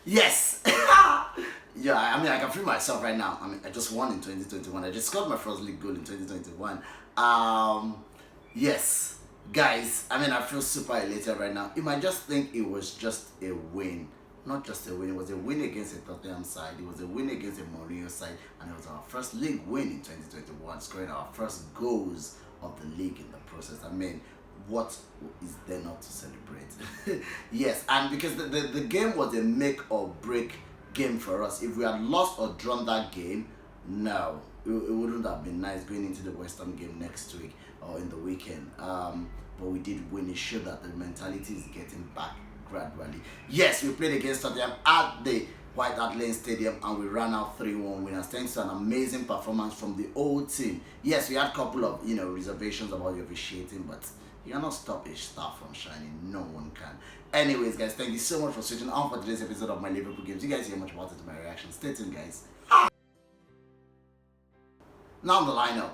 Yes. Yeah, I mean, I can feel myself right now. I mean, I just won in 2021. I just scored my first league goal in 2021. Yes, guys. I mean, I feel super elated right now. You might just think it was just a win. Not just a win, it was a win against a Tottenham side, it was a win against a Mourinho side, and it was our first league win in 2021, scoring our first goals of the league in the process. I mean, what is there not to celebrate? Yes, and because the game was a make or break game for us. If we had lost or drawn that game, no, it wouldn't have been nice going into the West Ham game next week or in the weekend. But we did win. It showed that the mentality is getting back gradually. Yes, we played against Tottenham at the White Hart Lane Stadium and we ran out 3-1 winners thanks to an amazing performance from the old team. Yes, we had a couple of reservations about the officiating, but you cannot stop a star from shining. No one can. Anyways, guys, thank you so much for switching on for today's episode of my Liverpool games. You guys hear much about it in my reaction. Stay tuned, guys. Now the lineup.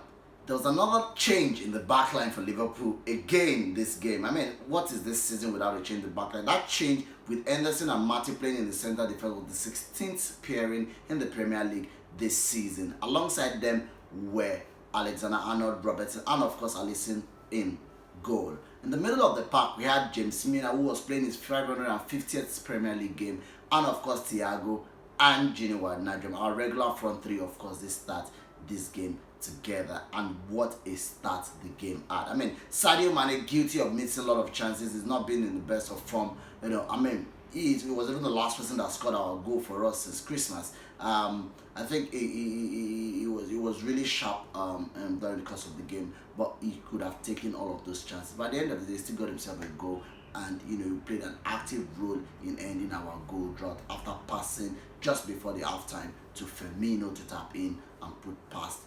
There was another change in the backline for Liverpool again this game. I mean, what is this season without a change in the backline? That change with Henderson and Matip playing in the centre defence was the 16th pairing in the Premier League this season. Alongside them were Alexander-Arnold, Robertson, and of course Alisson in goal. In the middle of the park, we had James Firmino, who was playing his 550th Premier League game, and of course Thiago and Gini Wijnaldum. Our regular front three, of course, they start this game together, and what a start the game had. I mean, Sadio Mane, guilty of missing a lot of chances, he's not been in the best of form. I mean, he was even the last person that scored our goal for us since Christmas. I think he was really sharp during the course of the game, but he could have taken all of those chances. By the end of the day, he still got himself a goal, and he played an active role in ending our goal drought after passing just before the halftime to Firmino to tap in and put past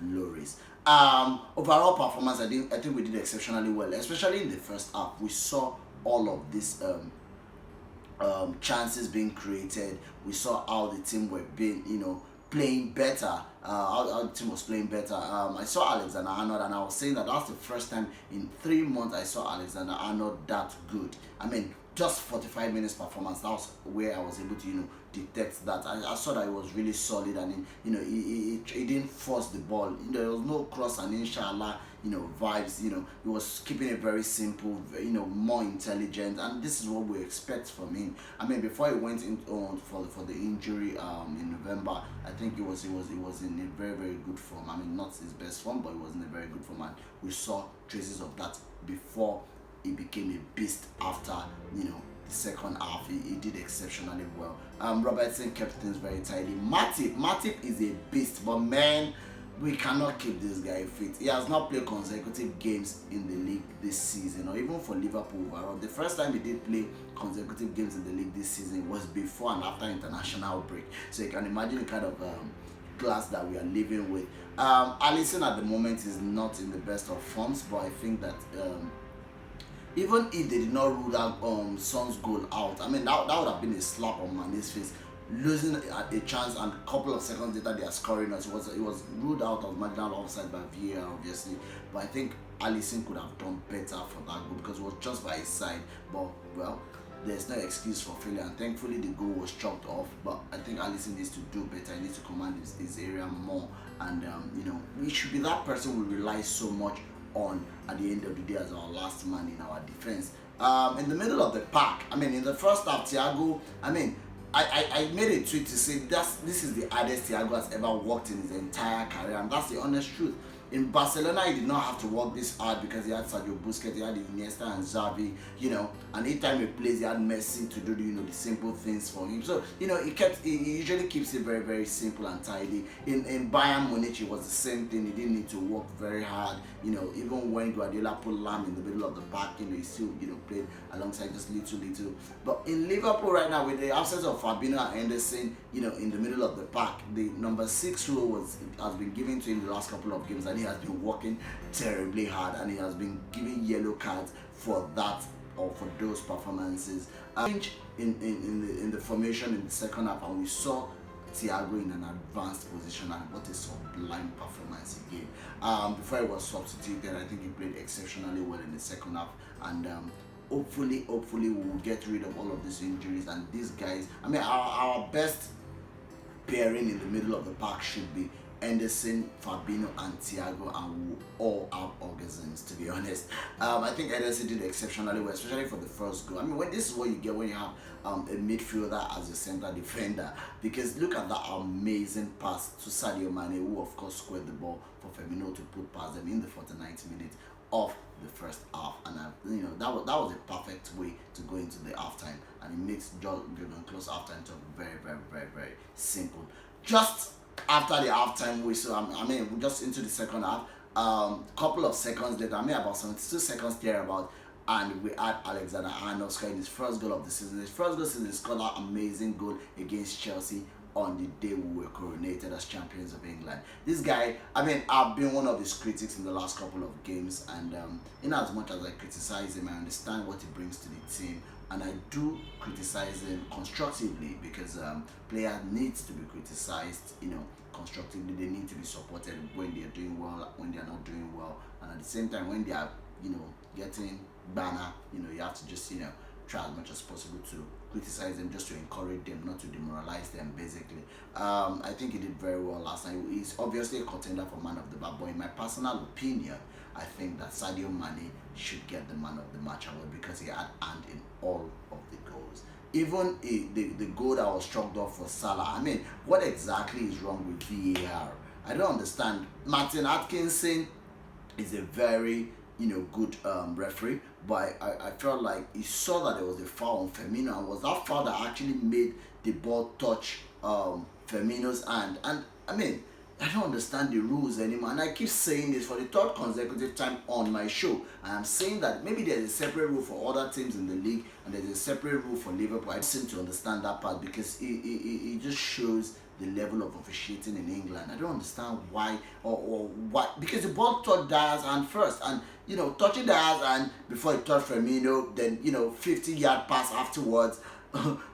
Lloris. Overall performance, I think we did exceptionally well, especially in the first half. We saw all of these chances being created. We saw how the team were being playing better, how the team was playing better. I saw Alexander-Arnold, and I was saying that that's the first time in 3 months I saw Alexander-Arnold that good. I mean, just 45 minutes performance, that was where I was able to detect that. I saw that it was really solid, and he didn't force the ball. There was no cross and inshallah vibes. He was keeping it very simple, more intelligent, and this is what we expect from him. I mean, before he went in for the injury in November, I think he was in a very, very good form. I mean, not his best form, but he was in a very good form, and we saw traces of that before he became a beast after the second half. He did exceptionally well. Robertson kept things very tidy. Matip is a beast, but man, we cannot keep this guy fit. He has not played consecutive games in the league this season, or even for Liverpool overall. The first time he did play consecutive games in the league this season was before and after international break. So you can imagine the kind of class that we are living with. Alisson at the moment is not in the best of forms, but I think that even if they did not rule that Son's goal out, I mean, that would have been a slap on Mane's face. Losing a chance, and a couple of seconds later they are scoring us. It was ruled out of marginal offside by VAR, obviously. But I think Alisson could have done better for that goal because it was just by his side. But well, there's no excuse for failure, and thankfully the goal was chopped off. But I think Alisson needs to do better. He needs to command his area more, and we should be that person we rely so much on at the end of the day as our last man in our defense. In the middle of the pack, I mean, in the first half, Thiago, I mean, I made a tweet to say this is the hardest Thiago has ever worked in his entire career, and that's the honest truth. In Barcelona, he did not have to work this hard because he had Sergio Busquets, he had Iniesta and Xavi, and each time he plays, he had Messi to do the simple things for him. So, he usually keeps it very, very simple and tidy. In Bayern Munich, it was the same thing. He didn't need to work very hard. Even when Guardiola put Lam in the middle of the pack, he still, played alongside just little. But in Liverpool right now, with the absence of Firmino and Henderson, in the middle of the pack, the number 6 role has been given to him the last couple of games, and he has been working terribly hard, and he has been giving yellow cards for that or for those performances. Change in the formation in the second half, and we saw Thiago in an advanced position, and what a sublime performance he gave. Before he was substituted, I think he played exceptionally well in the second half, and hopefully we will get rid of all of these injuries, and these guys, I mean, our best pairing in the middle of the park should be Anderson, Fabinho, and Thiago, and we all have orgasms, to be honest. I think Anderson did exceptionally well, especially for the first goal. I mean, this is what you get when you have a midfielder as a center defender, because look at that amazing pass to Sadio Mane, who of course squared the ball for Firmino to put past them in the 49th minute of the first half. And that was a perfect way to go into the halftime, and it makes Jurgen Klopp's halftime talk very simple. Just after the halftime whistle, I mean, we're just into the second half. Couple of seconds later, I mean about 72 seconds thereabout, and we had Alexander-Arnold scoring his first goal of the season. His first goal since he scored that amazing goal against Chelsea on the day we were coronated as champions of England. This guy, I mean, I've been one of his critics in the last couple of games, and in as much as I criticize him, I understand what he brings to the team, and I do criticize him constructively, because players need to be criticized, constructively. They need to be supported when they're doing well, when they're not doing well, and at the same time when they are, getting banner, you have to just, try as much as possible to criticize them, just to encourage them, not to demoralize them, basically. I think he did very well last night. He's obviously a contender for man of the match, but in my personal opinion, I think that Sadio Mane should get the man of the match award, because he had hand in all of the goals. Even the goal that was struck off for Salah, I mean, what exactly is wrong with VAR? I don't understand. Martin Atkinson is a very good referee, but I felt like he saw that there was a foul on Firmino, and was that foul that actually made the ball touch Firmino's hand. And I mean, I don't understand the rules anymore, and I keep saying this for the third consecutive time on my show. I am saying that maybe there's a separate rule for other teams in the league, and there's a separate rule for Liverpool. I don't seem to understand that part, because it just shows the level of officiating in England. I don't understand why or what, because the ball touched Diaz's hand first, and touching Diaz's hand before it touched Firmino, then 50-yard pass afterwards.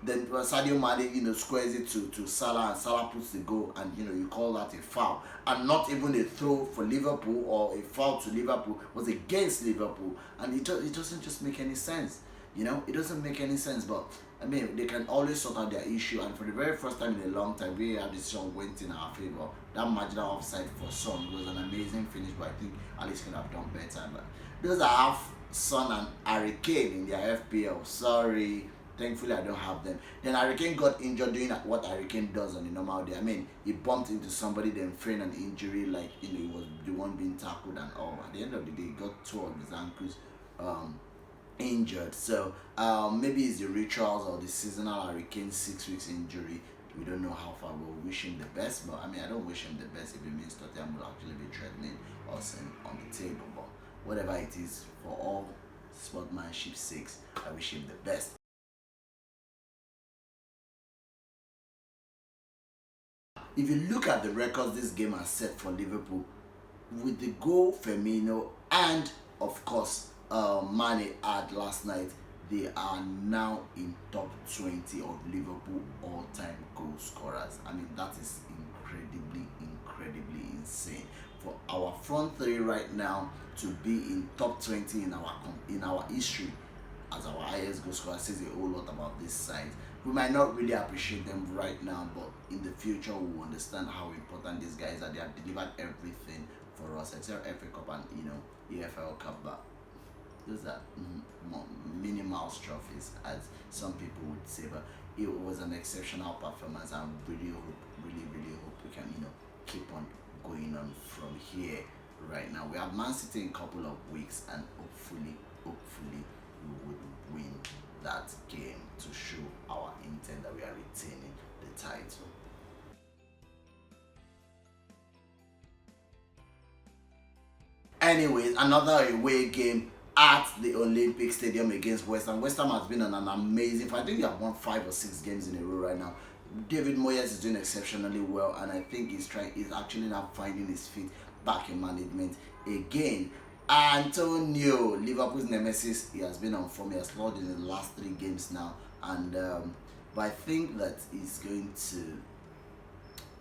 Then Sadio Mane squares it to Salah, and Salah puts the goal, and you call that a foul, and not even a throw for Liverpool or a foul to Liverpool, was against Liverpool, and it doesn't just make any sense. It doesn't make any sense. But I mean, they can always sort out their issue, and for the very first time in a long time, VAR decision went in our favor. That marginal offside for Son was an amazing finish, but I think Alex could have done better. But those that have Son and Harry Kane in their FPL, sorry, thankfully I don't have them. Then Harry Kane got injured doing what Harry Kane does on the normal day. I mean, he bumped into somebody, then feigned an injury, like he was the one being tackled and all. At the end of the day, he got two of his ankles injured. So maybe it's the rituals or the seasonal Harry Kane 6 weeks injury. We don't know how far. We'll wish him the best, but I mean, I don't wish him the best if it means Tottenham will actually be threatening us on the table. But whatever it is, for all sportsmanship's sakes, I wish him the best. If you look at the records this game has set for Liverpool, with the goal Firmino and of course Mane had last night, they are now in top 20 of Liverpool all-time goal scorers. I mean, that is incredibly insane. For our front three right now to be in top 20 in our history as our highest goal scorer says a whole lot about this side. We might not really appreciate them right now, but in the future we will understand how important these guys are. They have delivered everything for us except FA Cup and EFL Cup, but those are minimal trophies, as some people would say. But it was an exceptional performance, and really hope we can keep on going on from here. Right now we have Man City in a couple of weeks, and hopefully we would win that game to show our intent that we are retaining the title. Anyways, another away game at the Olympic Stadium against West Ham. West Ham has been on an amazing, I think they have won 5 or 6 games in a row right now. David Moyes is doing exceptionally well, and I think he's actually now finding his feet back in management again. Antonio, Liverpool's nemesis, he has been on form. He has scored in the last 3 games now, and but I think that he's going to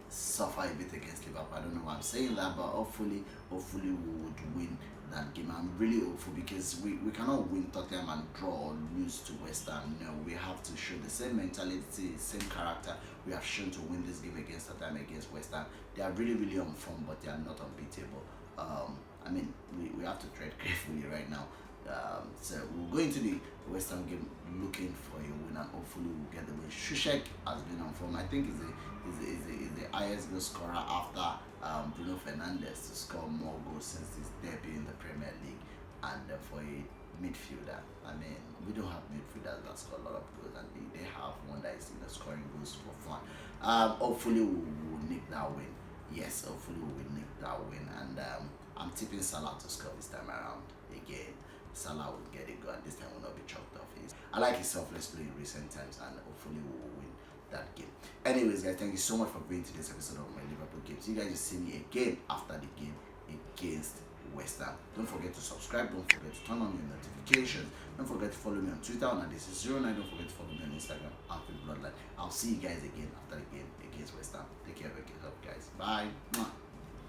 suffer a bit against Liverpool. I don't know why I'm saying that, but hopefully we would win that game. I'm really hopeful because we cannot win Tottenham and draw or lose to West Ham. No, we have to show the same mentality, same character we have shown to win this game against Tottenham, against West Ham. They are really, really on form, but they are not unbeatable. I mean, we have to tread carefully right now. So we'll go into the West Ham game looking for a win, and hopefully we'll get the win. Shushek has been on form. I think is the highest goal scorer after Bruno Fernandes to score more goals since his debut in the Premier League. And for a midfielder, I mean, we don't have midfielders that score a lot of goals, and they have one that is scoring goals for fun. Hopefully we'll nick that win. Yes, hopefully we will nick that win, and I'm tipping Salah to score this time around again. Salah will get it going, and this time will not be chalked off. I like his selfless play in recent times, and hopefully we will win that game. Anyways, guys, thank you so much for being to this episode of my Liverpool games. You guys will see me again after the game against West Ham. Don't forget to subscribe. Don't forget to turn on your notifications. Don't forget to follow me on Twitter. And this is 09. Don't forget to follow me on Instagram, Alfred Bloodline. I'll see you guys again after the game against West Ham. Take care of yourself, guys. Bye.